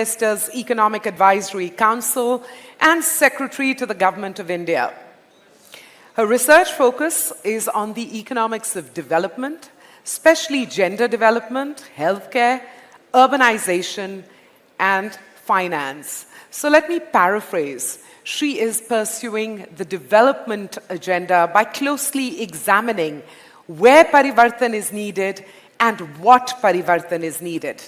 Minister's Economic Advisory Council and Secretary to the Government of India. Her research focus is on the economics of development, especially gender development, healthcare, urbanization, and finance. So let me paraphrase. She is pursuing the development agenda by closely examining where parivartan is needed and what parivartan is needed.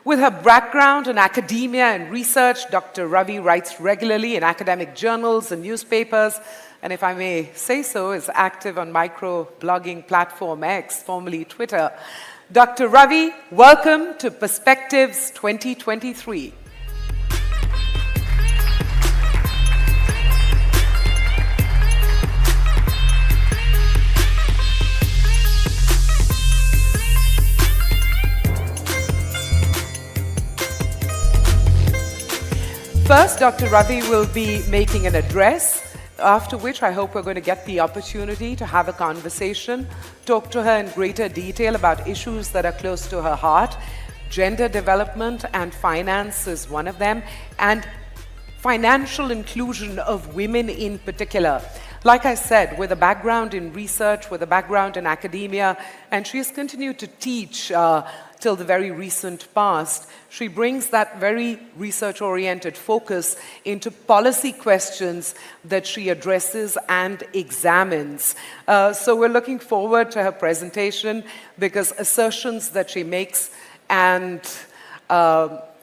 With her background in academia and research, Dr. Ravi writes regularly in academic journals and newspapers, and if I may say so, is active on micro-blogging platform X, formerly Twitter. Dr. Ravi, welcome to Perspectives 2023. First, Dr. Ravi will be making an address, after which I hope we're going to get the opportunity to have a conversation, talk to her in greater detail about issues that are close to her heart. Gender development and finance is one of them, and financial inclusion of women in particular. Like I said, with a background in research, with a background in academia, and she has continued to teach till the very recent past, she brings that very research-oriented focus into policy questions that she addresses and examines. So we're looking forward to her presentation because assertions that she makes and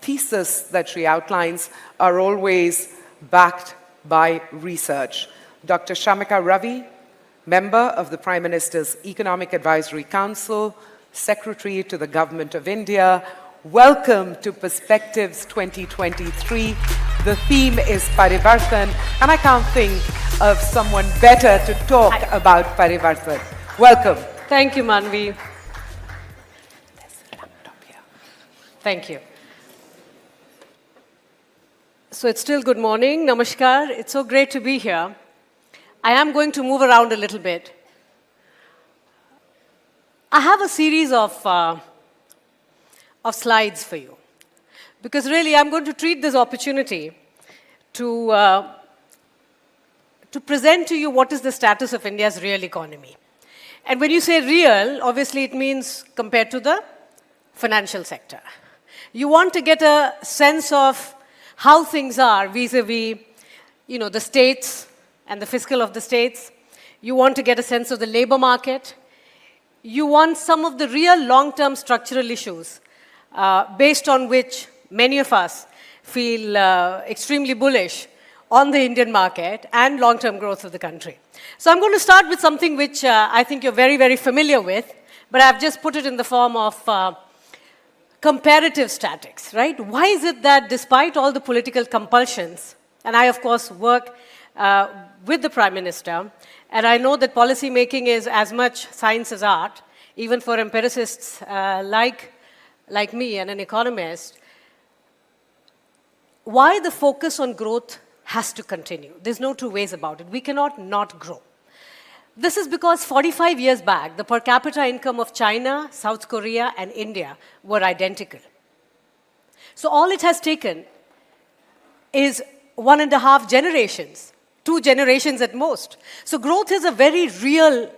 thesis that she outlines are always backed by research. Dr. Shamika Ravi, member of the Prime Minister's Economic Advisory Council, Secretary to the Government of India. Welcome to Perspectives 2023. The theme is Parivartan, and I can't think of someone better to talk about Parivartan. Welcome. Thank you, Manvi. Thank you. So it's still good morning. Namaskar. It's so great to be here. I am going to move around a little bit. I have a series of slides for you, because really I'm going to treat this opportunity to present to you what is the status of India's real economy. And when you say real, obviously it means compared to the financial sector. You want to get a sense of how things are vis-a-vis, the states and the fiscal of the states. You want to get a sense of the labor market. You want some of the real long-term structural issues based on which many of us feel extremely bullish on the Indian market and long-term growth of the country. So I'm going to start with something which I think you're very, very familiar with, but I've just put it in the form of comparative statics, right? Why is it that despite all the political compulsions, and I, of course, work with the Prime Minister, and I know that policy making is as much science as art, even for empiricists like me and an economist, why the focus on growth has to continue. There's no two ways about it. We cannot not grow. This is because 45 years back, the per capita income of China, South Korea, and India were identical. So all it has taken is 1.5 generations, 2 generations at most. So growth is a very real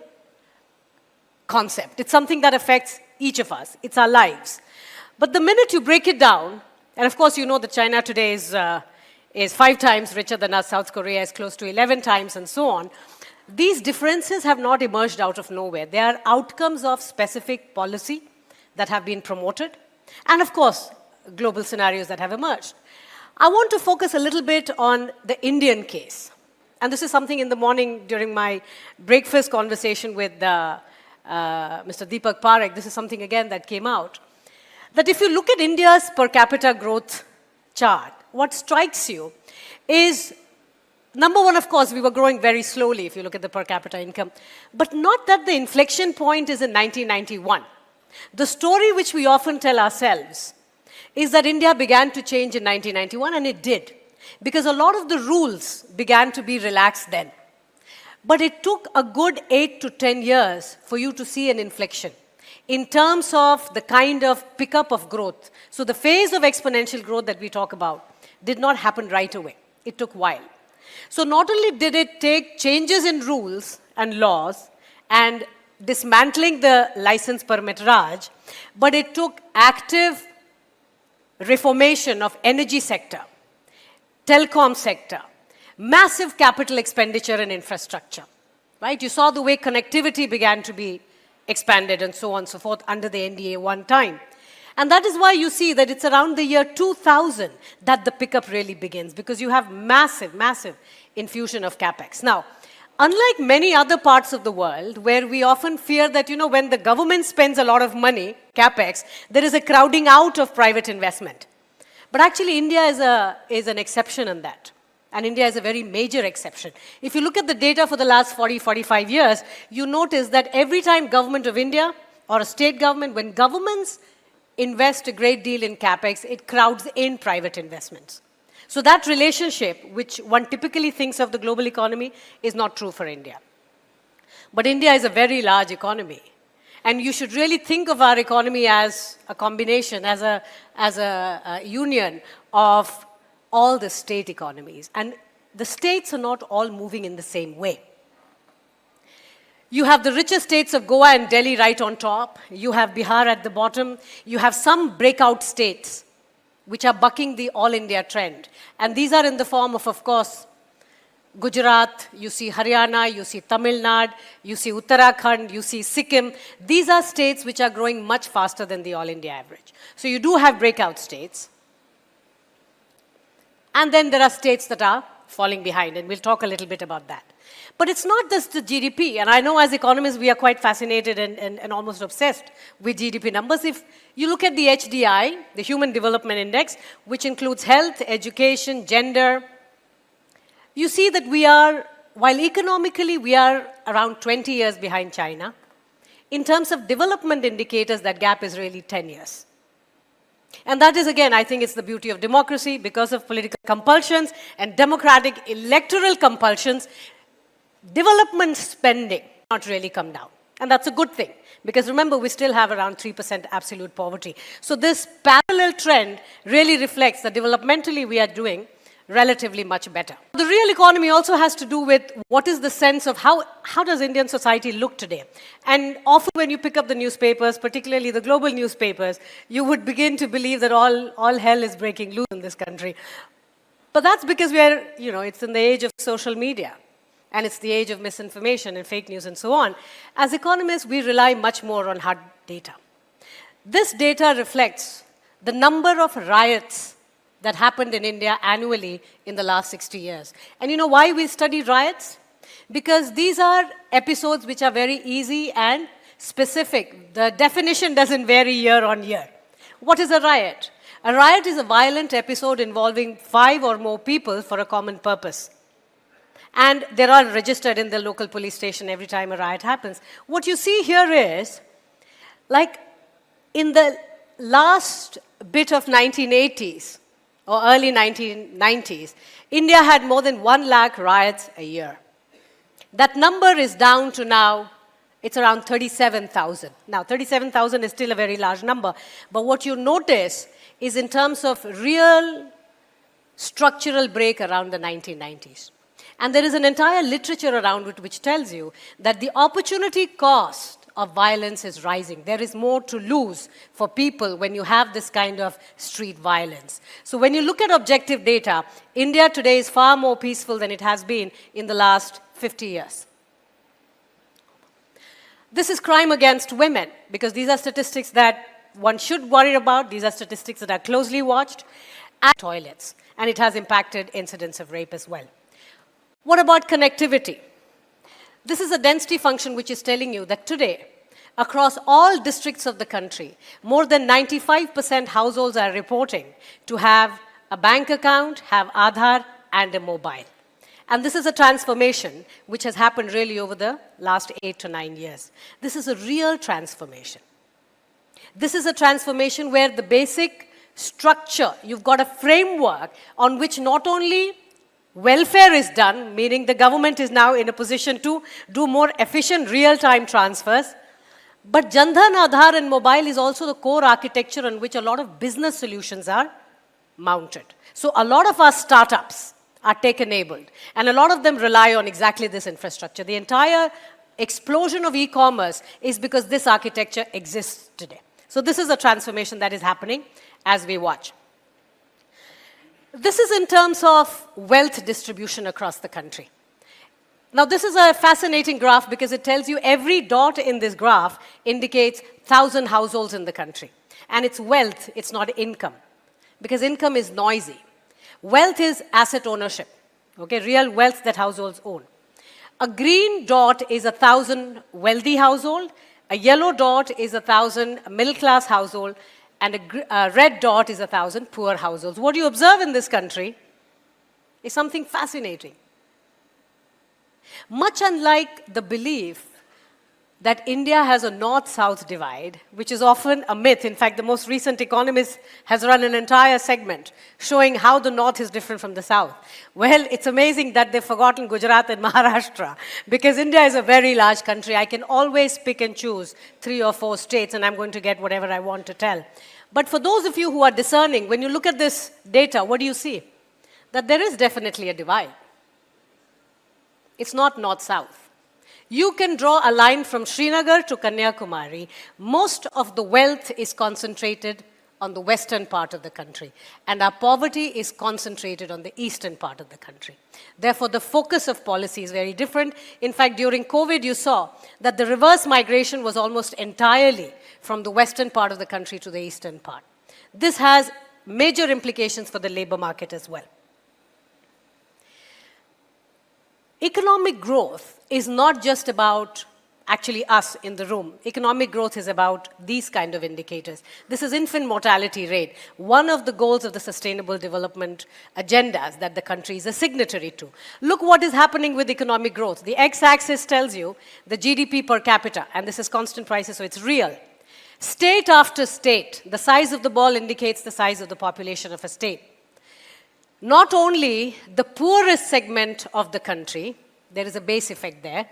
concept. It's something that affects each of us. It's our lives. But the minute you break it down, and of course you know that China today is 5 times richer than us, South Korea is close to 11 times, and so on. These differences have not emerged out of nowhere. They are outcomes of specific policy that have been promoted, and of course, global scenarios that have emerged. I want to focus a little bit on the Indian case. And this is something in the morning during my breakfast conversation with Mr. Deepak Parekh, this is something again that came out. That if you look at India's per capita growth chart, what strikes you is, number one, of course, we were growing very slowly if you look at the per capita income. But not that the inflection point is in 1991. The story which we often tell ourselves is that India began to change in 1991, and it did. Because a lot of the rules began to be relaxed then. But it took a good 8 to 10 years for you to see an inflection. in terms of the kind of pickup of growth. So the phase of exponential growth that we talk about did not happen right away. It took a while. So not only did it take changes in rules and laws and dismantling the license permit Raj, but it took active reformation of energy sector, telecom sector, massive capital expenditure and infrastructure, right? You saw the way connectivity began to be expanded and so on and so forth under the NDA one time. And that is why you see that it's around the year 2000 that the pickup really begins, because you have massive, massive infusion of capex. Now, unlike many other parts of the world where we often fear that, when the government spends a lot of money, capex, there is a crowding out of private investment. But actually, India is an exception in that. And India is a very major exception. If you look at the data for the last 40, 45 years, you notice that every time government of India or a state government, when governments invest a great deal in capex, it crowds in private investments. So that relationship, which one typically thinks of the global economy, is not true for India. But India is a very large economy. And you should really think of our economy as a combination, as a union of all the state economies. And the states are not all moving in the same way. You have the richest states of Goa and Delhi right on top. You have Bihar at the bottom. You have some breakout states which are bucking the all India trend. And these are in the form of course, Gujarat, you see Haryana, you see Tamil Nadu, you see Uttarakhand, you see Sikkim. These are states which are growing much faster than the all India average. So you do have breakout states. And then there are states that are falling behind, and we'll talk a little bit about that. But it's not just the GDP, and I know as economists we are quite fascinated and almost obsessed with GDP numbers. If you look at the HDI, the Human Development Index, which includes health, education, gender, you see that we are, while economically we are around 20 years behind China, in terms of development indicators, that gap is really 10 years. And that is, again, I think it's the beauty of democracy. Because of political compulsions and democratic electoral compulsions, development spending not really come down. And that's a good thing. Because remember, we still have around 3% absolute poverty. So this parallel trend really reflects that developmentally we are doing relatively much better. The real economy also has to do with what is the sense of how does Indian society look today. And often when you pick up the newspapers, particularly the global newspapers, you would begin to believe that all hell is breaking loose in this country. But that's because we are, it's in the age of social media. And it's the age of misinformation and fake news and so on. As economists, we rely much more on hard data. This data reflects the number of riots that happened in India annually in the last 60 years. And you know why we study riots? Because these are episodes which are very easy and specific. The definition doesn't vary year on year. What is a riot? A riot is a violent episode involving 5 or more people for a common purpose. And they are registered in the local police station every time a riot happens. What you see here is, like in the last bit of 1980s, or early 1990s, India had more than 1 lakh riots a year. That number is down to now, it's around 37,000. Now, 37,000 is still a very large number. But what you notice is in terms of real structural break around the 1990s. And there is an entire literature around it which tells you that the opportunity cost of violence is rising. There is more to lose for people when you have this kind of street violence. So when you look at objective data, India today is far more peaceful than it has been in the last 50 years. This is crime against women, because these are statistics that one should worry about. These are statistics that are closely watched. And toilets. And it has impacted incidents of rape as well. What about connectivity? This is a density function which is telling you that today, across all districts of the country, more than 95% households are reporting to have a bank account, have Aadhaar, and a mobile. And this is a transformation which has happened really over the last 8 to 9 years. This is a real transformation. This is a transformation where the basic structure, you've got a framework on which not only welfare is done, meaning the government is now in a position to do more efficient real-time transfers, But Jan Dhan, Aadhaar and mobile is also the core architecture on which a lot of business solutions are mounted. So a lot of our startups are tech-enabled, and a lot of them rely on exactly this infrastructure. The entire explosion of e-commerce is because this architecture exists today. So this is a transformation that is happening as we watch. This is in terms of wealth distribution across the country. Now, this is a fascinating graph because it tells you every dot in this graph indicates 1,000 households in the country. And it's wealth, it's not income, because income is noisy. Wealth is asset ownership, okay, real wealth that households own. A green dot is 1,000 wealthy household, a yellow dot is 1,000 middle-class household, and a red dot is 1,000 poor households. What you observe in this country is something fascinating. Much unlike the belief that India has a north-south divide, which is often a myth. In fact, the most recent Economist has run an entire segment showing how the north is different from the south. Well, it's amazing that they've forgotten Gujarat and Maharashtra, because India is a very large country. I can always pick and choose 3 or 4 states, and I'm going to get whatever I want to tell. But for those of you who are discerning, when you look at this data, what do you see? That there is definitely a divide. It's not north-south. You can draw a line from Srinagar to Kanyakumari. Most of the wealth is concentrated on the western part of the country, and our poverty is concentrated on the eastern part of the country. Therefore, the focus of policy is very different. In fact, during COVID, you saw that the reverse migration was almost entirely from the western part of the country to the eastern part. This has major implications for the labor market as well. Economic growth is not just about actually us in the room. Economic growth is about these kind of indicators. This is infant mortality rate, one of the goals of the Sustainable Development Agendas that the country is a signatory to. Look what is happening with economic growth. The x-axis tells you the GDP per capita, and this is constant prices, so it's real. State after state, the size of the ball indicates the size of the population of a state. Not only the poorest segment of the country, there is a base effect there,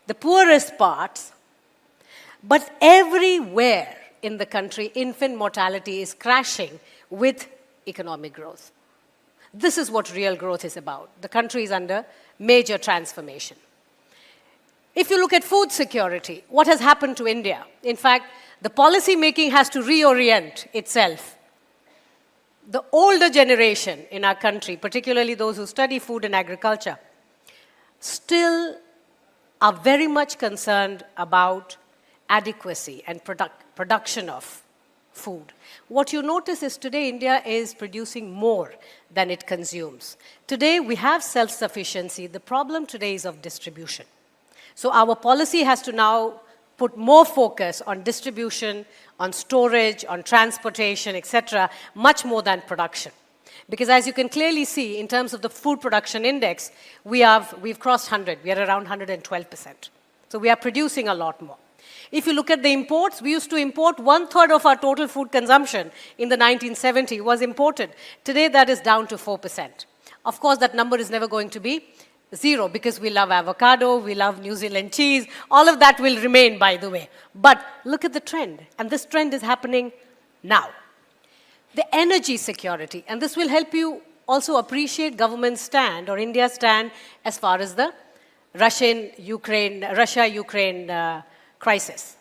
the poorest parts, but everywhere in the country, infant mortality is crashing with economic growth. This is what real growth is about. The country is under major transformation. If you look at food security, what has happened to India? In fact, the policy making has to reorient itself. The older generation in our country, particularly those who study food and agriculture, still are very much concerned about adequacy and production of food. What you notice is today India is producing more than it consumes. Today we have self-sufficiency. The problem today is of distribution. So our policy has to now put more focus on distribution, on storage, on transportation, etc., much more than production. Because as you can clearly see, in terms of the food production index, we've crossed 100. We are around 112%. So we are producing a lot more. If you look at the imports, we used to import 1/3 of our total food consumption in the 1970s was imported. Today that is down to 4%. Of course, that number is never going to be 0 because we love avocado, we love New Zealand cheese. All of that will remain, by the way. But look at the trend, and this trend is happening now. The energy security, and this will help you also appreciate government's stand or India's stand as far as the Russia-Ukraine crisis.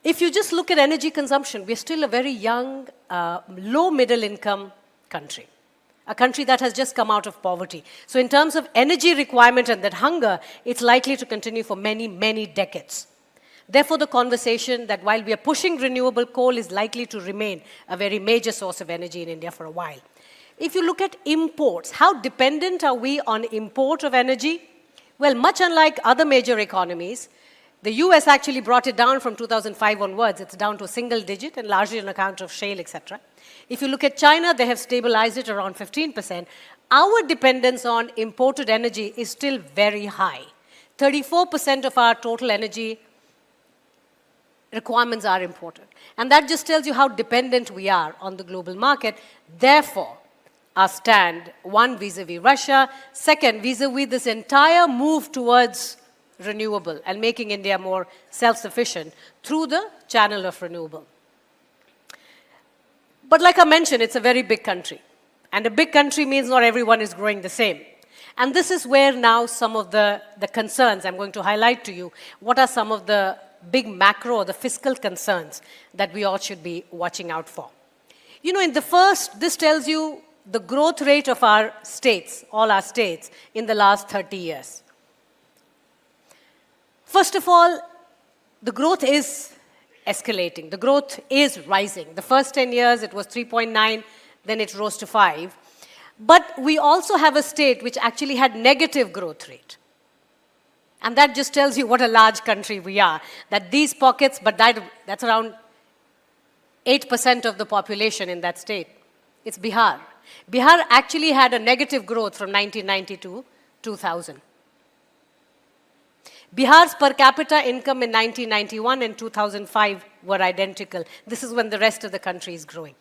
If you just look at energy consumption, we're still a very young, low middle income country. A country that has just come out of poverty. So in terms of energy requirement and that hunger, it's likely to continue for many, many decades. Therefore, the conversation that while we are pushing renewable coal is likely to remain a very major source of energy in India for a while. If you look at imports, how dependent are we on import of energy? Well, much unlike other major economies, the US actually brought it down from 2005 onwards. It's down to a single digit and largely on account of shale, etc. If you look at China, they have stabilized it around 15%. Our dependence on imported energy is still very high. 34% of our total energy requirements are imported. And that just tells you how dependent we are on the global market. Therefore, our stand, one, vis-a-vis Russia, second, vis-a-vis this entire move towards renewable and making India more self-sufficient through the channel of renewable. But like I mentioned, it's a very big country. And a big country means not everyone is growing the same. And this is where now some of the concerns I'm going to highlight to you. What are some of the big macro or the fiscal concerns that we all should be watching out for? You know, in the first, this tells you the growth rate of our states, all our states, in the last 30 years. First of all, the growth is escalating. The growth is rising. The first 10 years, it was 3.9, then it rose to 5. But we also have a state which actually had negative growth rate. And that just tells you what a large country we are. That these pockets, but that's around 8% of the population in that state. It's Bihar. Bihar actually had a negative growth from 1990 to 2000. Bihar's per capita income in 1991 and 2005 were identical. This is when the rest of the country is growing.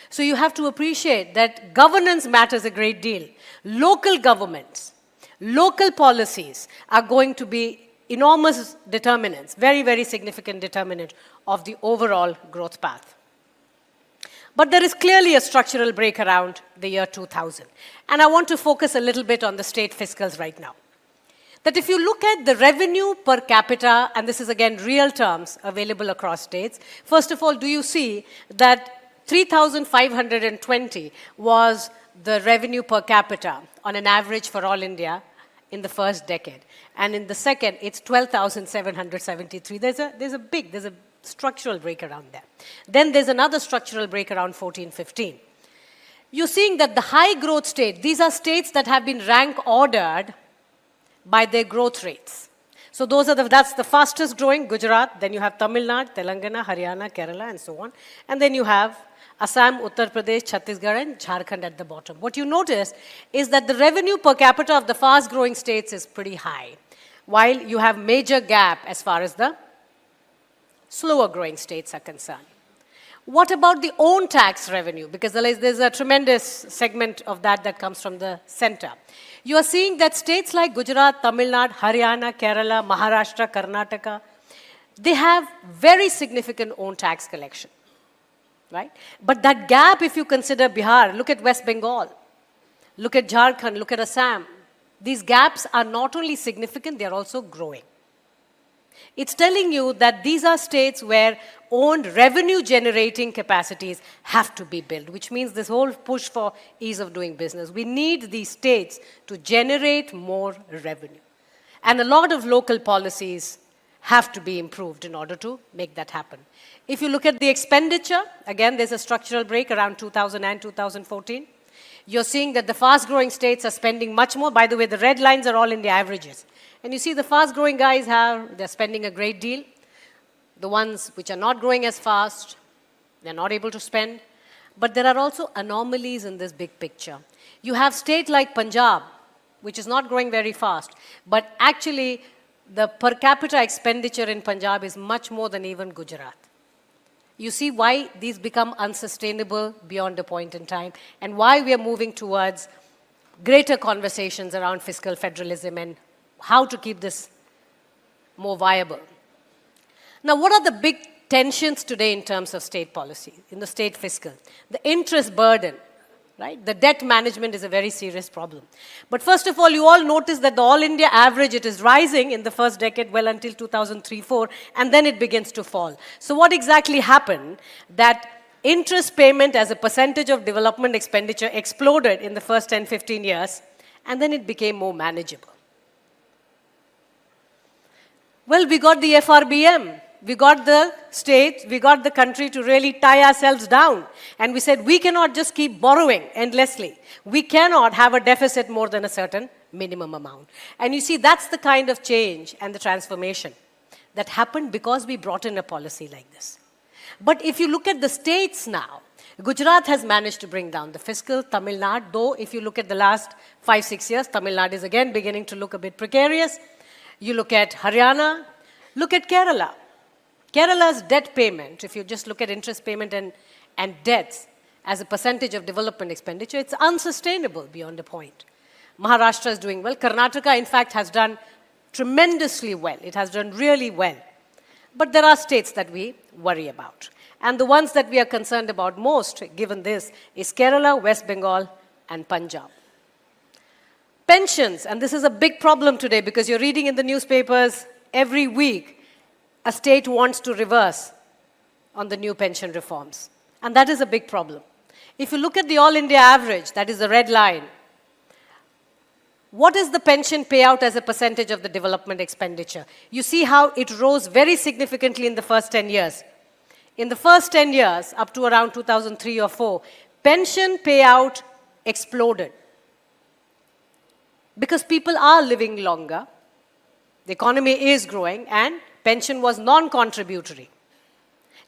So you have to appreciate that governance matters a great deal. Local governments, local policies are going to be enormous determinants, very, very significant determinant of the overall growth path. But there is clearly a structural break around the year 2000. And I want to focus a little bit on the state fiscals right now. That if you look at the revenue per capita, and this is again real terms available across states, first of all, do you see that 3,520 was the revenue per capita on an average for all India in the first decade. And in the second, it's 12,773. There's a structural break around there. Then there's another structural break around 14, 15. You're seeing that the high growth states, these are states that have been rank ordered by their growth rates. So that's the fastest growing, Gujarat, then you have Tamil Nadu, Telangana, Haryana, Kerala, and so on. And then you have Assam, Uttar Pradesh, Chhattisgarh, and Jharkhand at the bottom. What you notice is that the revenue per capita of the fast growing states is pretty high, while you have major gap as far as the slower growing states are concerned. What about the own tax revenue? Because there's a tremendous segment of that comes from the center. You are seeing that states like Gujarat, Tamil Nadu, Haryana, Kerala, Maharashtra, Karnataka, they have very significant own tax collection, right? But that gap, if you consider Bihar, look at West Bengal, look at Jharkhand, look at Assam. These gaps are not only significant, they are also growing. It's telling you that these are states where own revenue generating capacities have to be built, which means this whole push for ease of doing business. We need these states to generate more revenue. And a lot of local policies have to be improved in order to make that happen. If you look at the expenditure, again, there's a structural break around 2000 and 2014. You're seeing that the fast-growing states are spending much more. By the way, the red lines are all in the averages. And you see the fast-growing guys they're spending a great deal. The ones which are not growing as fast, they're not able to spend. But there are also anomalies in this big picture. You have state like Punjab, which is not growing very fast, but actually the per capita expenditure in Punjab is much more than even Gujarat. You see why these become unsustainable beyond a point in time, and why we are moving towards greater conversations around fiscal federalism and how to keep this more viable. Now, what are the big tensions today in terms of state policy, in the state fiscal? The interest burden, right? The debt management is a very serious problem. But first of all, you all notice that the all India average, it is rising in the first decade, well until 2003-04, and then it begins to fall. So what exactly happened? That interest payment as a percentage of development expenditure exploded in the first 10, 15 years, and then it became more manageable. Well, we got the FRBM. We got the state, we got the country to really tie ourselves down. And we said, we cannot just keep borrowing endlessly. We cannot have a deficit more than a certain minimum amount. And you see, that's the kind of change and the transformation that happened because we brought in a policy like this. But if you look at the states now, Gujarat has managed to bring down the fiscal. Tamil Nadu, though, if you look at the last 5-6 years, Tamil Nadu is again beginning to look a bit precarious. You look at Haryana, look at Kerala. Kerala's debt payment, if you just look at interest payment and debts as a percentage of development expenditure, it's unsustainable beyond a point. Maharashtra is doing well. Karnataka, in fact, has done tremendously well. It has done really well. But there are states that we worry about. And the ones that we are concerned about most, given this, is Kerala, West Bengal, and Punjab. Pensions, and this is a big problem today because you're reading in the newspapers every week, a state wants to reverse on the new pension reforms. And that is a big problem. If you look at the All India average, that is the red line, what is the pension payout as a percentage of the development expenditure? You see how it rose very significantly in the first 10 years. In the first 10 years, up to around 2003 or 4, pension payout exploded. Because people are living longer, the economy is growing, and pension was non-contributory.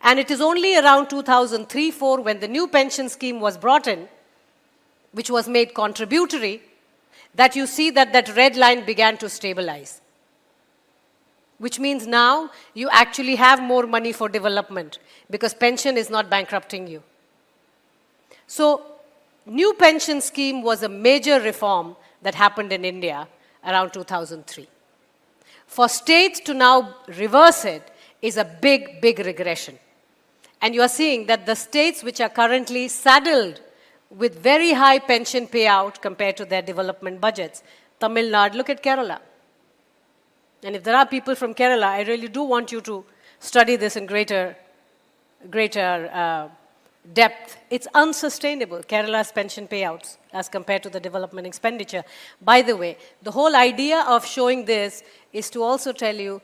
And it is only around 2003-4 when the new pension scheme was brought in, which was made contributory, that you see that that red line began to stabilize. Which means now you actually have more money for development because pension is not bankrupting you. So, new pension scheme was a major reform that happened in India around 2003. For states to now reverse it is a big, big regression. And you are seeing that the states which are currently saddled with very high pension payout compared to their development budgets, Tamil Nadu, look at Kerala. And if there are people from Kerala, I really do want you to study this in greater depth. It's unsustainable, Kerala's pension payouts as compared to the development expenditure. By the way, the whole idea of showing this is to also tell you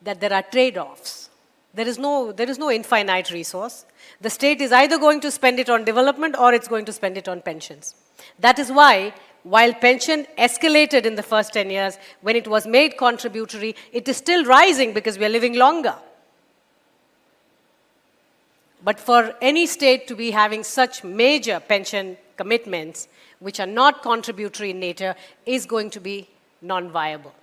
that there are trade-offs. There is no infinite resource. The state is either going to spend it on development or it's going to spend it on pensions. That is why, while pension escalated in the first 10 years, when it was made contributory, it is still rising because we are living longer. But for any state to be having such major pension commitments, which are not contributory in nature, is going to be non-viable.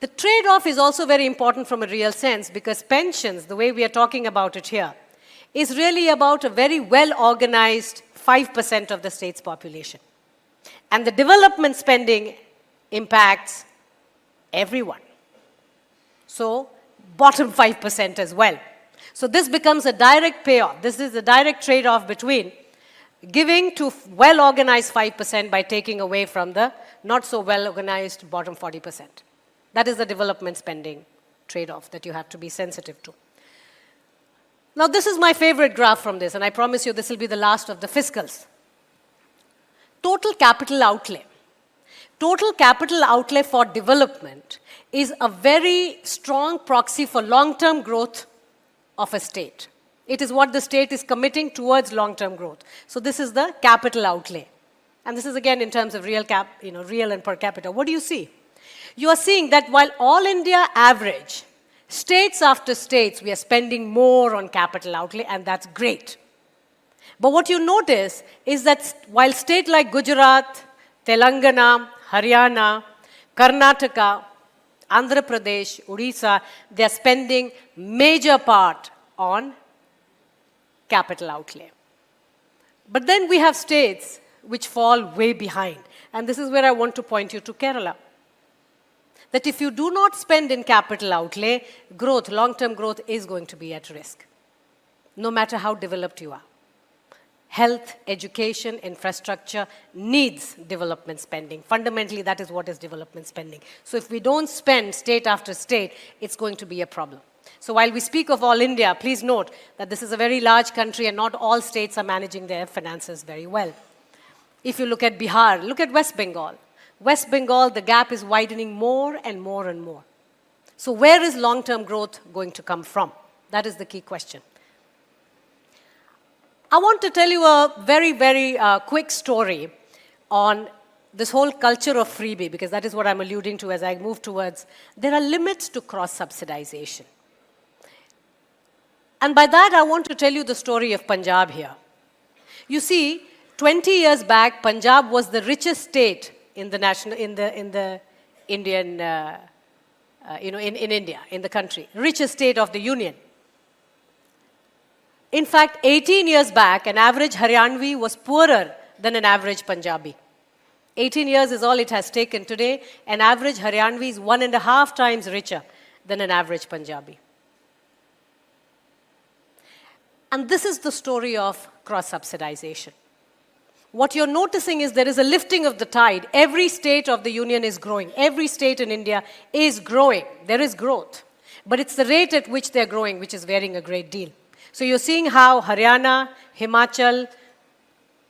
The trade-off is also very important from a real sense because pensions, the way we are talking about it here, is really about a very well-organized 5% of the state's population. And the development spending impacts everyone. So, bottom 5% as well. So this becomes a direct payoff. This is a direct trade-off between giving to well-organized 5% by taking away from the not-so-well-organized bottom 40%. That is the development spending trade-off that you have to be sensitive to. Now, this is my favorite graph from this, and I promise you this will be the last of the fiscals. Total capital outlay. Total capital outlay for development is a very strong proxy for long-term growth of a state. It is what the state is committing towards long-term growth. So this is the capital outlay. And this is again in terms of real and per capita. What do you see? You are seeing that while all India average, states after states, we are spending more on capital outlay, and that's great. But what you notice is that while states like Gujarat, Telangana, Haryana, Karnataka, Andhra Pradesh, Odisha, they are spending major part on capital outlay. But then we have states which fall way behind. And this is where I want to point you to Kerala. That if you do not spend in capital outlay, growth, long-term growth is going to be at risk, no matter how developed you are. Health, education, infrastructure needs development spending. Fundamentally, that is what is development spending. So if we don't spend state after state, it's going to be a problem. So while we speak of all India, please note that this is a very large country and not all states are managing their finances very well. If you look at Bihar, look at West Bengal. West Bengal, the gap is widening more and more and more. So where is long-term growth going to come from? That is the key question. I want to tell you a very, very quick story on this whole culture of freebie, because that is what I'm alluding to as I move towards. There are limits to cross-subsidization. And by that, I want to tell you the story of Punjab here. You see, 20 years back, Punjab was the richest state in the Indian, in India, in the country, richest state of the union. In fact, 18 years back, an average Haryanvi was poorer than an average Punjabi. 18 years is all it has taken. Today, an average Haryanvi is 1.5 times richer than an average Punjabi. And this is the story of cross-subsidization. What you're noticing is there is a lifting of the tide. Every state of the union is growing. Every state in India is growing. There is growth. But it's the rate at which they're growing which is varying a great deal. So you're seeing how Haryana, Himachal,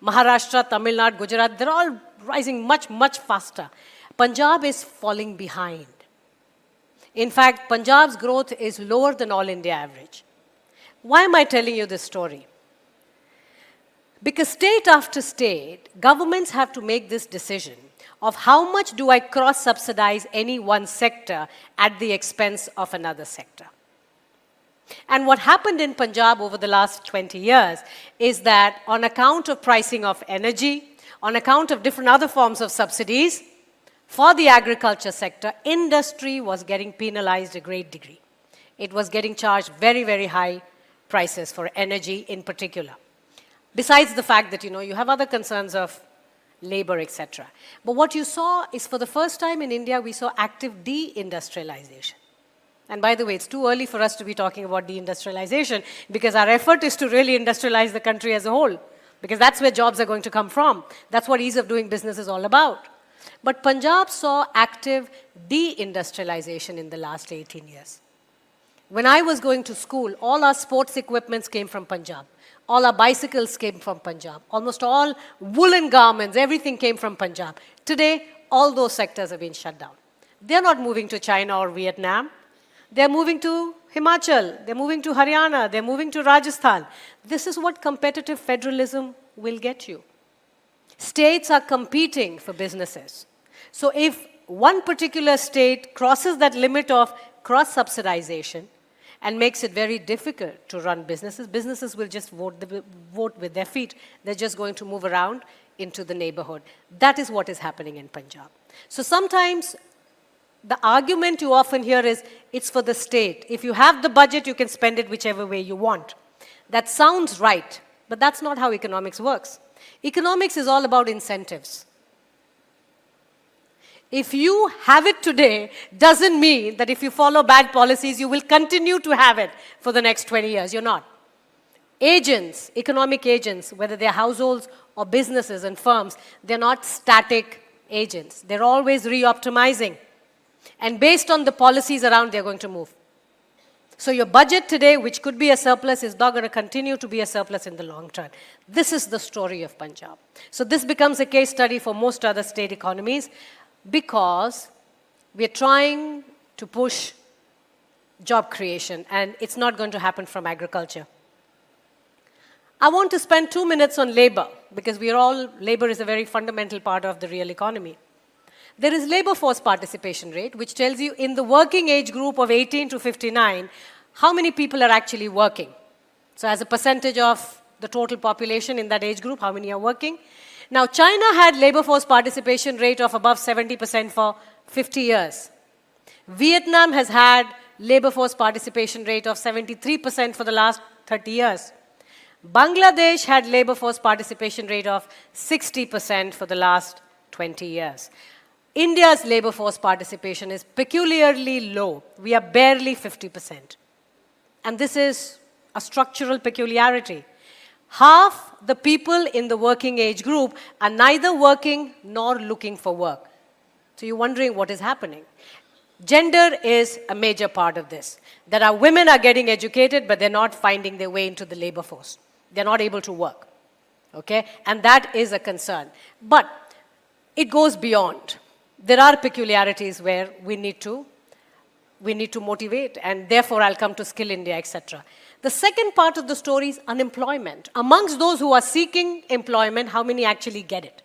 Maharashtra, Tamil Nadu, Gujarat, they're all rising much, much faster. Punjab is falling behind. In fact, Punjab's growth is lower than all India average. Why am I telling you this story? Because state after state, governments have to make this decision of how much do I cross-subsidize any one sector at the expense of another sector. And what happened in Punjab over the last 20 years is that on account of pricing of energy, on account of different other forms of subsidies, for the agriculture sector, industry was getting penalized a great degree. It was getting charged very, very high prices for energy in particular. Besides the fact that, you have other concerns of labor, etc. But what you saw is for the first time in India, we saw active deindustrialization. And by the way, it's too early for us to be talking about deindustrialization because our effort is to really industrialize the country as a whole, because that's where jobs are going to come from. That's what ease of doing business is all about. But Punjab saw active deindustrialization in the last 18 years. When I was going to school, all our sports equipments came from Punjab. All our bicycles came from Punjab. Almost all woolen garments, everything came from Punjab. Today, all those sectors have been shut down. They're not moving to China or Vietnam. They're moving to Himachal. They're moving to Haryana. They're moving to Rajasthan. This is what competitive federalism will get you. States are competing for businesses. So if one particular state crosses that limit of cross-subsidization and makes it very difficult to run businesses, businesses will just vote with their feet. They're just going to move around into the neighborhood. That is what is happening in Punjab. So sometimes the argument you often hear is, it's for the state. If you have the budget, you can spend it whichever way you want. That sounds right, but that's not how economics works. Economics is all about incentives. If you have it today, doesn't mean that if you follow bad policies, you will continue to have it for the next 20 years. You're not. Agents, economic agents, whether they're households or businesses and firms, they're not static agents. They're always re-optimizing. And based on the policies around, they're going to move. So your budget today, which could be a surplus, is not going to continue to be a surplus in the long term. This is the story of Punjab. So this becomes a case study for most other state economies because we're trying to push job creation, and it's not going to happen from agriculture. I want to spend 2 minutes on labor because labor is a very fundamental part of the real economy. There is labor force participation rate, which tells you in the working age group of 18 to 59, how many people are actually working. So as a percentage of the total population in that age group, how many are working? Now, China had labor force participation rate of above 70% for 50 years. Vietnam has had labor force participation rate of 73% for the last 30 years. Bangladesh had labor force participation rate of 60% for the last 20 years. India's labor force participation is peculiarly low. We are barely 50%. And this is a structural peculiarity. Half the people in the working age group are neither working nor looking for work. So you're wondering what is happening. Gender is a major part of this. There are women are getting educated, but they're not finding their way into the labor force. They're not able to work. Okay? And that is a concern. But it goes beyond. There are peculiarities where we need to motivate, and therefore I'll come to Skill India, etc. The second part of the story is unemployment. Amongst those who are seeking employment, how many actually get it?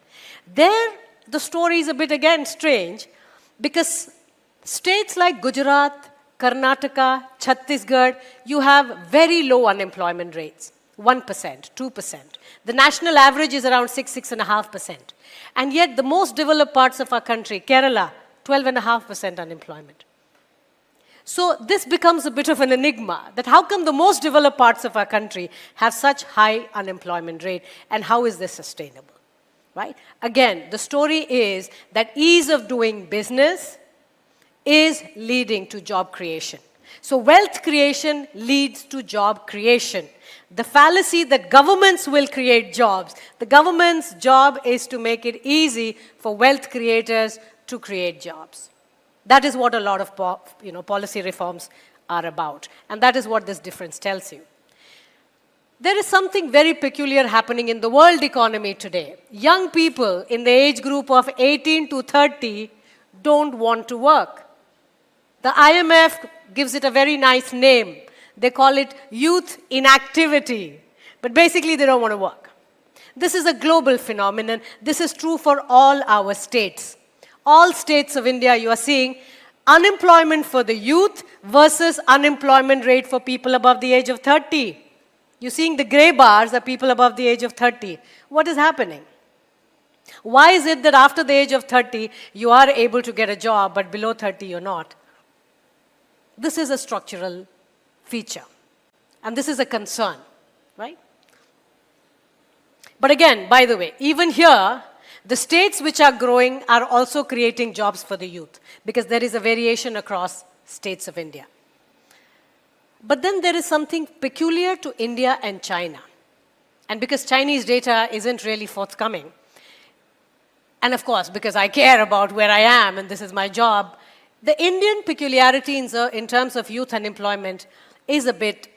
There, the story is a bit, again, strange, because states like Gujarat, Karnataka, Chhattisgarh, you have very low unemployment rates, 1%, 2%. The national average is around 6.5%. And yet, the most developed parts of our country, Kerala, 12.5% unemployment. So this becomes a bit of an enigma, that how come the most developed parts of our country have such high unemployment rate, and how is this sustainable? right? Again, the story is that ease of doing business is leading to job creation. So wealth creation leads to job creation. The fallacy that governments will create jobs, the government's job is to make it easy for wealth creators to create jobs. That is what a lot of policy reforms are about. And that is what this difference tells you. There is something very peculiar happening in the world economy today. Young people in the age group of 18 to 30 don't want to work. The IMF gives it a very nice name. They call it youth inactivity. But basically, they don't want to work. This is a global phenomenon. This is true for all our states. All states of India, you are seeing unemployment for the youth versus unemployment rate for people above the age of 30. You're seeing the gray bars are people above the age of 30. What is happening? Why is it that after the age of 30, you are able to get a job, but below 30, you're not? This is a structural feature. And this is a concern, right? But again, by the way, even here, the states which are growing are also creating jobs for the youth because there is a variation across states of India. But then there is something peculiar to India and China. And because Chinese data isn't really forthcoming, and of course, because I care about where I am and this is my job, the Indian peculiarity in terms of youth unemployment is a bit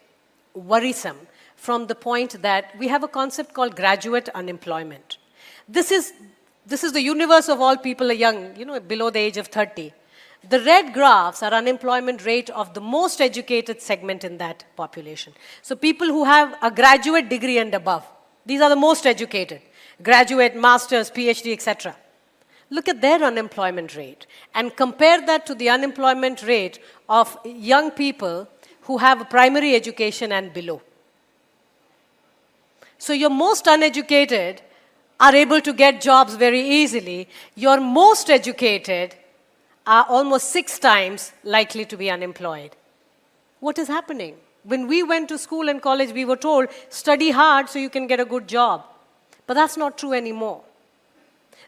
worrisome from the point that we have a concept called graduate unemployment. This is the universe of all people young, below the age of 30. The red graphs are unemployment rate of the most educated segment in that population. So people who have a graduate degree and above, these are the most educated. Graduate, masters, PhD, etc. Look at their unemployment rate and compare that to the unemployment rate of young people who have a primary education and below. So your most uneducated are able to get jobs very easily. Your most educated are almost 6 times likely to be unemployed. What is happening? When we went to school and college, we were told, study hard so you can get a good job. But that's not true anymore.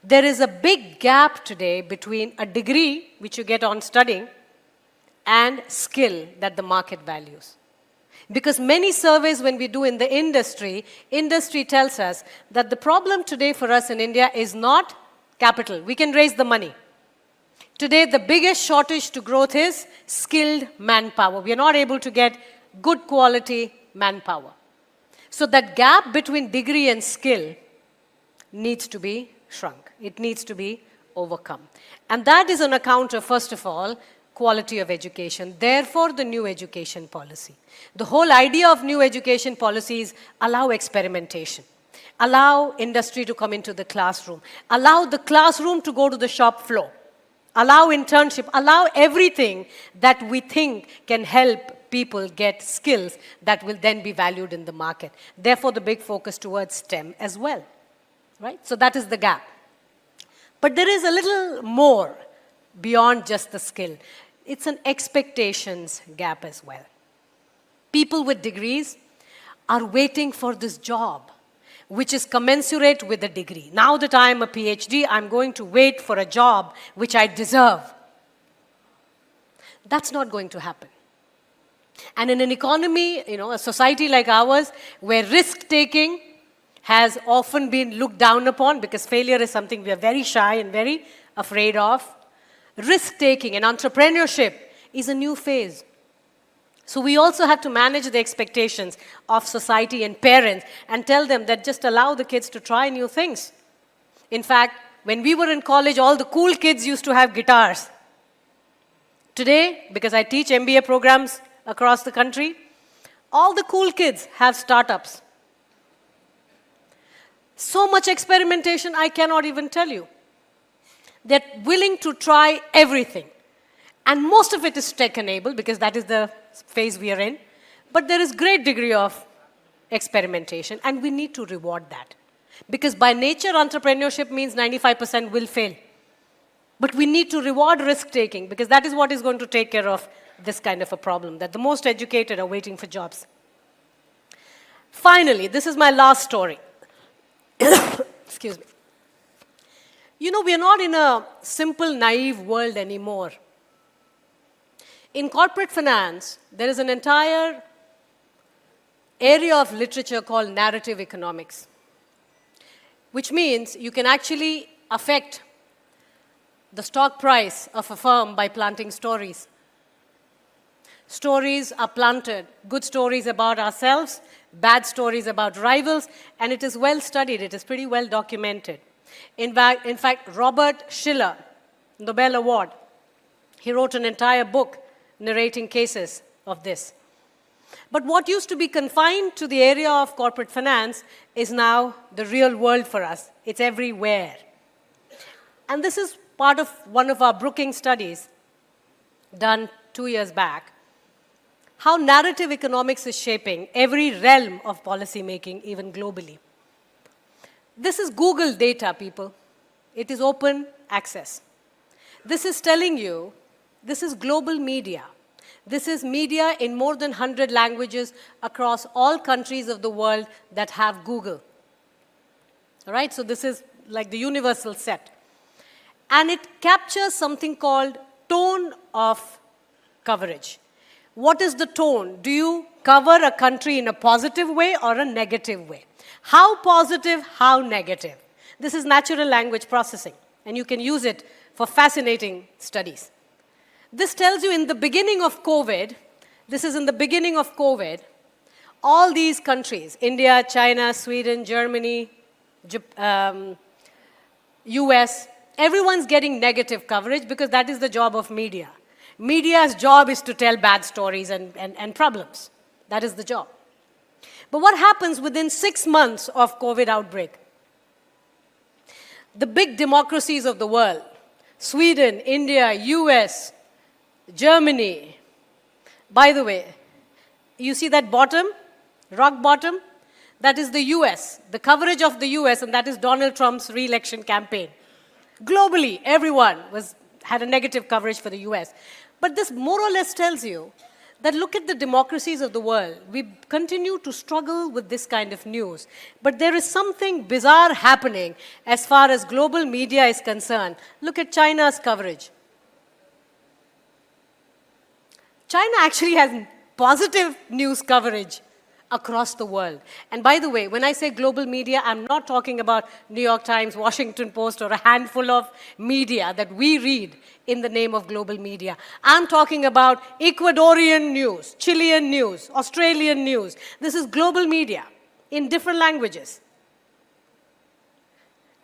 There is a big gap today between a degree, which you get on studying, and skill that the market values. Because many surveys when we do in the industry tells us that the problem today for us in India is not capital. We can raise the money. Today, the biggest shortage to growth is skilled manpower. We are not able to get good quality manpower. So that gap between degree and skill needs to be shrunk. It needs to be overcome. And that is on account of, first of all, quality of education. Therefore, the new education policy. The whole idea of new education policy is allow experimentation. Allow industry to come into the classroom. Allow the classroom to go to the shop floor. Allow internship. Allow everything that we think can help people get skills that will then be valued in the market. Therefore, the big focus towards STEM as well. Right? So that is the gap. But there is a little more beyond just the skill. It's an expectations gap as well. People with degrees are waiting for this job, which is commensurate with the degree. Now that I am a PhD, I'm going to wait for a job which I deserve. That's not going to happen. And in an economy, a society like ours, where risk-taking has often been looked down upon because failure is something we are very shy and very afraid of, risk-taking and entrepreneurship is a new phase. So we also have to manage the expectations of society and parents and tell them that just allow the kids to try new things. In fact, when we were in college, all the cool kids used to have guitars. Today, because I teach MBA programs across the country, all the cool kids have startups. So much experimentation, I cannot even tell you. They're willing to try everything. And most of it is tech-enabled because that is the phase we are in. But there is great degree of experimentation and we need to reward that. Because by nature, entrepreneurship means 95% will fail. But we need to reward risk-taking because that is what is going to take care of this kind of a problem, that the most educated are waiting for jobs. Finally, this is my last story. Excuse me. You know, we are not in a simple, naive world anymore. In corporate finance, there is an entire area of literature called narrative economics, which means you can actually affect the stock price of a firm by planting stories. Stories are planted, good stories about ourselves, bad stories about rivals, and it is well studied, it is pretty well documented. In fact, Robert Schiller, Nobel Award, he wrote an entire book narrating cases of this. But what used to be confined to the area of corporate finance is now the real world for us. It's everywhere. And this is part of one of our Brookings studies done 2 years back, how narrative economics is shaping every realm of policy making, even globally. This is Google data, people. It is open access. This is telling you, this is global media. This is media in more than 100 languages across all countries of the world that have Google. All right, so this is like the universal set. And it captures something called tone of coverage. What is the tone? Do you cover a country in a positive way or a negative way? How positive, how negative? This is natural language processing, and you can use it for fascinating studies. This tells you in the beginning of COVID, this is in the beginning of COVID, all these countries, India, China, Sweden, Germany, US, everyone's getting negative coverage because that is the job of media. Media's job is to tell bad stories and problems. That is the job. But what happens within 6 months of COVID outbreak? The big democracies of the world, Sweden, India, US, Germany. By the way, you see that bottom, rock bottom? That is the US, the coverage of the US, and that is Donald Trump's re-election campaign. Globally, everyone had a negative coverage for the US. But this more or less tells you that look at the democracies of the world. We continue to struggle with this kind of news. But there is something bizarre happening as far as global media is concerned. Look at China's coverage. China actually has positive news coverage across the world. And by the way, when I say global media, I'm not talking about New York Times, Washington Post, or a handful of media that we read in the name of global media. I'm talking about Ecuadorian news, Chilean news, Australian news. This is global media in different languages.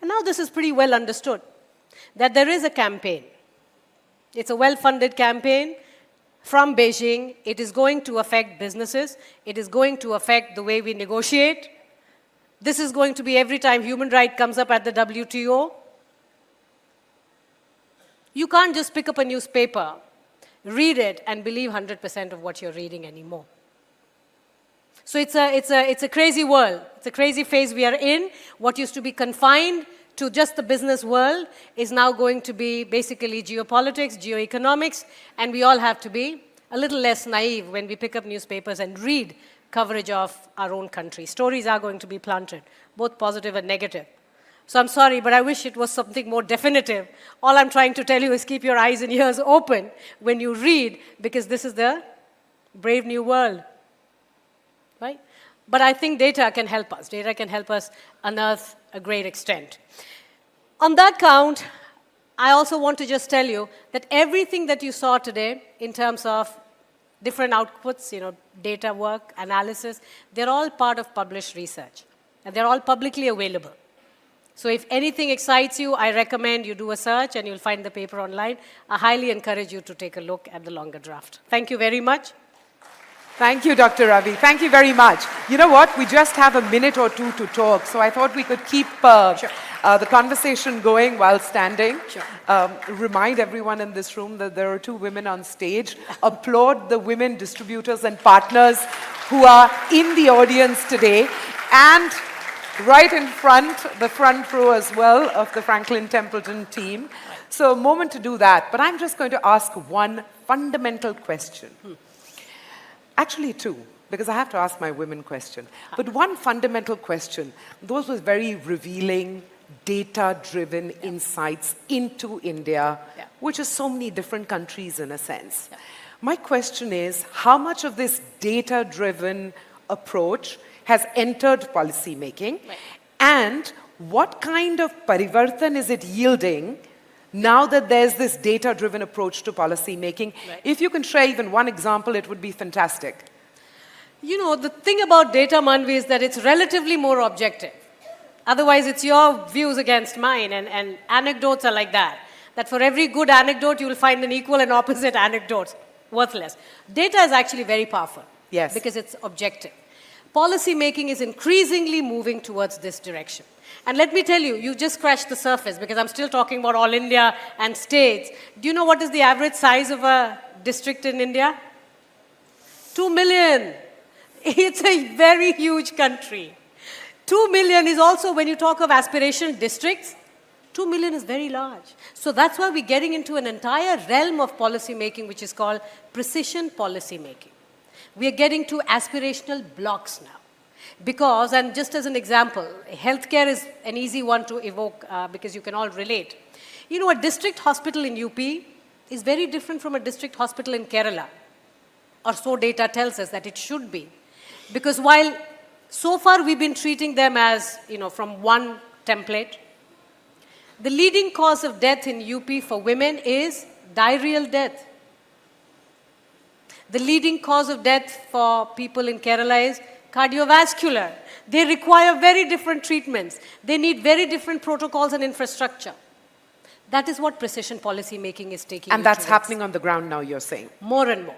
And now this is pretty well understood, that there is a campaign. It's a well-funded campaign from Beijing. It is going to affect businesses. It is going to affect the way we negotiate. This is going to be every time human rights comes up at the WTO. You can't just pick up a newspaper, read it, and believe 100% of what you're reading anymore. So it's a crazy world. It's a crazy phase we are in. What used to be confined to just the business world is now going to be basically geopolitics, geoeconomics, and we all have to be a little less naive when we pick up newspapers and read coverage of our own country. Stories are going to be planted, both positive and negative. So I'm sorry, but I wish it was something more definitive. All I'm trying to tell you is keep your eyes and ears open when you read, because this is the brave new world, right? But I think data can help us. Data can help us unearth a great extent. On that count, I also want to just tell you that everything that you saw today in terms of different outputs, data work, analysis, they're all part of published research. And they're all publicly available. So if anything excites you, I recommend you do a search and you'll find the paper online. I highly encourage you to take a look at the longer draft. Thank you very much. Thank you, Dr. Ravi. Thank you very much. You know what? We just have a minute or two to talk, so I thought we could keep the conversation going while standing. Sure. Remind everyone in this room that there are 2 women on stage. Applaud the women distributors and partners who are in the audience today. And right in front, the front row as well of the Franklin Templeton team. So a moment to do that. But I'm just going to ask one fundamental question. Actually 2, because I have to ask my women question. But one fundamental question. Those were very revealing, data-driven insights into India, Yeah. which is so many different countries in a sense. Yeah. My question is, how much of this data-driven approach has entered policy making? Right. And what kind of parivartan is it yielding now that there's this data-driven approach to policy making? Right. If you can share even one example, it would be fantastic. You know, the thing about data, Manvi, is that it's relatively more objective. Otherwise, it's your views against mine, and anecdotes are like that. That for every good anecdote, you will find an equal and opposite anecdote, worthless. Data is actually very powerful. Yes. Because it's objective. Policy making is increasingly moving towards this direction. And let me tell you, you just scratched the surface, because I'm still talking about all India and states. Do you know what is the average size of a district in India? 2 million. It's a very huge country. 2 million is also, when you talk of aspiration districts, 2 million is very large. So that's why we're getting into an entire realm of policy making, which is called precision policy making. We are getting to aspirational blocks now. Because, and just as an example, healthcare is an easy one to evoke because you can all relate. You know, a district hospital in UP is very different from a district hospital in Kerala. Or so data tells us that it should be. Because while so far we've been treating them as, you know, from one template, the leading cause of death in UP for women is diarrheal death. The leading cause of death for people in Kerala is cardiovascular. They require very different treatments. They need very different protocols and infrastructure. That is what precision policy making is taking. And that's happening on the ground now, you're saying? More and more.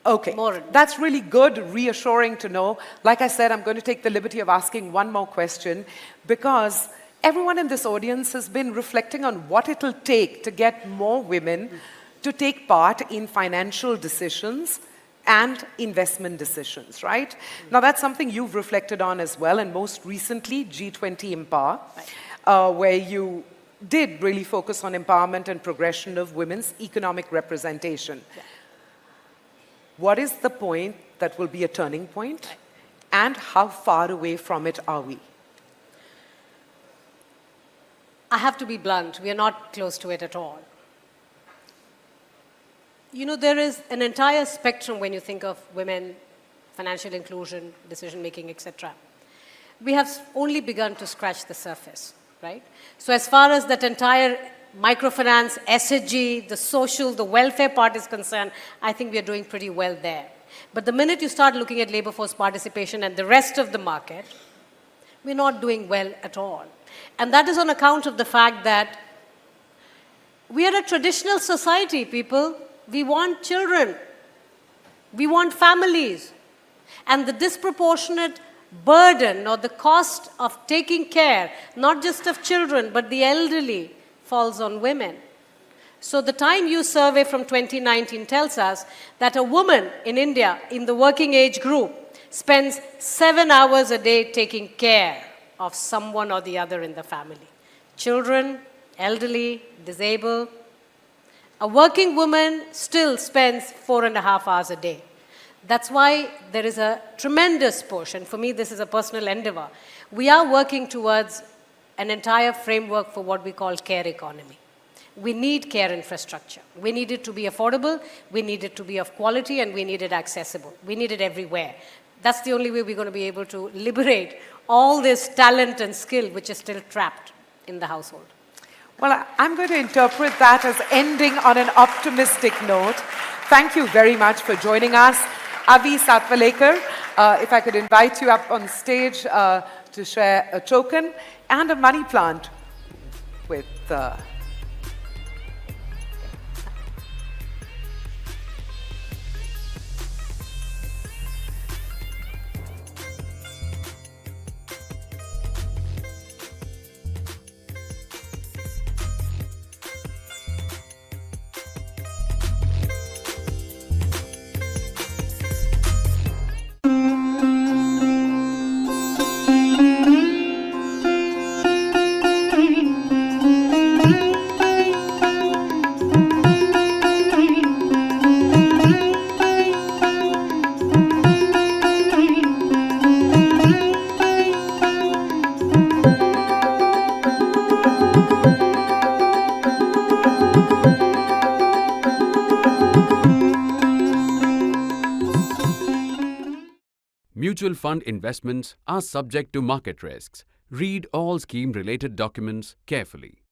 Okay, More and more. that's really good, reassuring to know. Like I said, I'm going to take the liberty of asking one more question, because everyone in this audience has been reflecting on what it'll take to get more women to take part in financial decisions and investment decisions, right? Now, that's something you've reflected on as well, and most recently, G20 Empower, where you did really focus on empowerment and progression of women's economic representation. Yeah. What is the point that will be a turning point, and how far away from it are we? I have to be blunt, we are not close to it at all. You know, there is an entire spectrum when you think of women, financial inclusion, decision making, etc. We have only begun to scratch the surface, right? So as far as that entire microfinance, SHG, the social, the welfare part is concerned, I think we are doing pretty well there. But the minute you start looking at labor force participation and the rest of the market, we're not doing well at all. And that is on account of the fact that we are a traditional society, people. We want children. We want families. And the disproportionate burden or the cost of taking care, not just of children, but the elderly, falls on women. So the Time Use survey from 2019 tells us that a woman in India in the working age group spends 7 hours a day taking care of someone or the other in the family. Children, elderly, disabled. A working woman still spends 4.5 hours a day. That's why there is a tremendous push, and for me this is a personal endeavor. We are working towards an entire framework for what we call care economy. We need care infrastructure. We need it to be affordable, we need it to be of quality, and we need it accessible. We need it everywhere. That's the only way we're going to be able to liberate all this talent and skill which is still trapped in the household. Well, I'm going to interpret that as ending on an optimistic note. Thank you very much for joining us. Avi Satwalekar, if I could invite you up on stage to share a token and a money plant with... Mutual fund investments are subject to market risks. Read all scheme-related documents carefully.